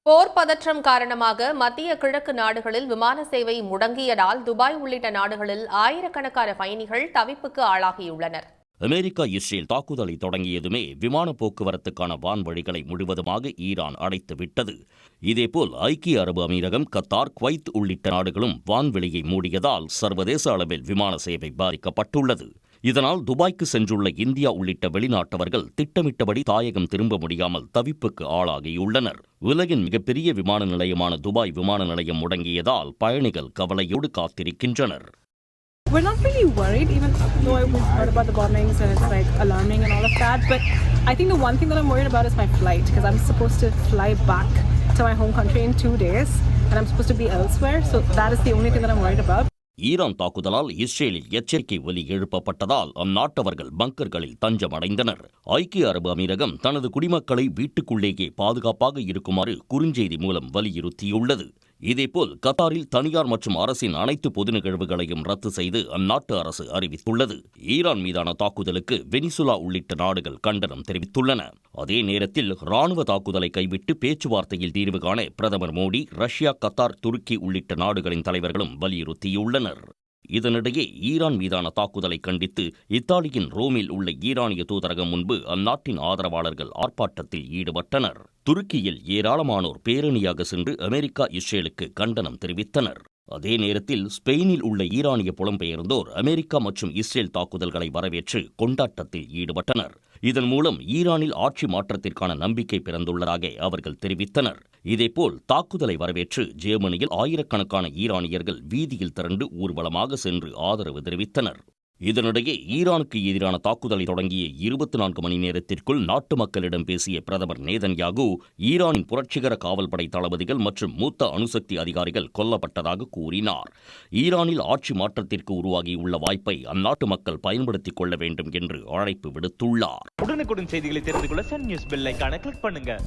போர் பதற்றம் காரணமாக மத்திய கிழக்கு நாடுகளில் விமான சேவை முடங்கியதால் துபாய் உள்ளிட்ட நாடுகளில் ஆயிரக்கணக்கான பயணிகள் தவிப்புக்கு ஆளாகியுள்ளனர். அமெரிக்கா இஸ்ரேல் தாக்குதலை தொடங்கியதுமே விமான போக்குவரத்துக்கான வான்வழிகளை முழுவதுமாக ஈரான் அடைத்துவிட்டது. இதேபோல் ஐக்கிய அரபு அமீரகம், கத்தார், குவைத் உள்ளிட்ட நாடுகளும் வான்வெளியை மூடியதால் சர்வதேச அளவில் விமான சேவை பாதிக்கப்பட்டுள்ளது. இதனால் துபாய்க்கு சென்றுள்ள இந்தியா உள்ளிட்ட வெளிநாட்டவர்கள் திட்டமிட்டபடி தாயகம் திரும்ப முடியாமல் தவிப்புக்கு ஆளாகியுள்ளனர். உலகின் மிகப்பெரிய விமான நிலையமான துபாய் விமான நிலையம் முடங்கியதால் பயணிகள் கவலையோடு காத்திருக்கின்றனர். We're not really worried, even though we've heard about the bombings and it's like alarming and all of that. But I think the one thing that I'm worried about is my flight, because I'm supposed to fly back to my home country in 2 days and I'm supposed to be elsewhere. So that is the only thing that I'm worried about. Iran தாக்குதலால் இஸ்ரேலில் எச்சரிக்கை ஒலி எழுப்பப்பட்டதால் அந்நாட்டவர்கள் பங்கர்களில் தஞ்சமடைந்தனர். ஐக்கிய அரபு அமீரகம் தனது குடிமக்களை வீட்டுக்குள்ளேயே பாதுகாப்பாக இருக்குமாறு குறுஞ்செய்தி மூலம் வலியுறுத்தியுள்ளது. இதேபோல் கத்தாரில் தனியார் மற்றும் அரசின் அனைத்து பொது நிகழ்வுகளையும் ரத்து செய்து அந்நாட்டு அரசு அறிவித்துள்ளது. ஈரான் மீதான தாக்குதலுக்கு வெனிசுலா உள்ளிட்ட நாடுகள் கண்டனம் தெரிவித்துள்ளன. அதே நேரத்தில் ராணுவ தாக்குதலை கைவிட்டு பேச்சுவார்த்தையில் தீர்வு காண பிரதமர் மோடி, ரஷ்யா, கத்தார், துருக்கி உள்ளிட்ட நாடுகளின் தலைவர்களும் வலியுறுத்தியுள்ளனர். இதனிடையே ஈரான் மீதான தாக்குதலை கண்டித்து இத்தாலியின் ரோமில் உள்ள ஈரானிய தூதரகம் முன்பு அந்நாட்டின் ஆதரவாளர்கள் ஆர்ப்பாட்டத்தில் ஈடுபட்டனர். துருக்கியில் ஏராளமானோர் பேரணியாக சென்று அமெரிக்கா இஸ்ரேலுக்கு கண்டனம் தெரிவித்தனர். அதே நேரத்தில் ஸ்பெயினில் உள்ள ஈரானிய புலம்பெயர்ந்தோர் அமெரிக்கா மற்றும் இஸ்ரேல் தாக்குதல்களை வரவேற்று கொண்டாட்டத்தில் ஈடுபட்டனர். இதன் மூலம் ஈரானில் ஆட்சி மாற்றத்திற்கான நம்பிக்கை பிறந்துள்ளதாக அவர்கள் தெரிவித்தனர். இதேபோல் தாக்குதலை வரவேற்று ஜெர்மனியில் ஆயிரக்கணக்கான ஈரானியர்கள் வீதியில் திரண்டு ஊர்வலமாக சென்று ஆதரவு தெரிவித்தனர். இதனிடையே ஈரானுக்கு எதிரான தாக்குதலை தொடங்கிய 24 மணி நேரத்திற்குள் நாட்டு மக்களிடம் பேசிய பிரதமர் நேதன்யாகு, ஈரானின் புரட்சிகர காவல்படை தளபதிகள் மற்றும் மூத்த அணுசக்தி அதிகாரிகள் கொல்லப்பட்டதாக கூறினார். ஈரானில் ஆட்சி மாற்றத்திற்கு உருவாகியுள்ள வாய்ப்பை அந்நாட்டு மக்கள் பயன்படுத்திக் கொள்ள வேண்டும் என்று அழைப்பு விடுத்துள்ளார். உடனுக்குடன் செய்திகளை தெரிந்து கொள்ள சன் நியூஸ் பெல் ஐகானை கிளிக் பண்ணுங்க.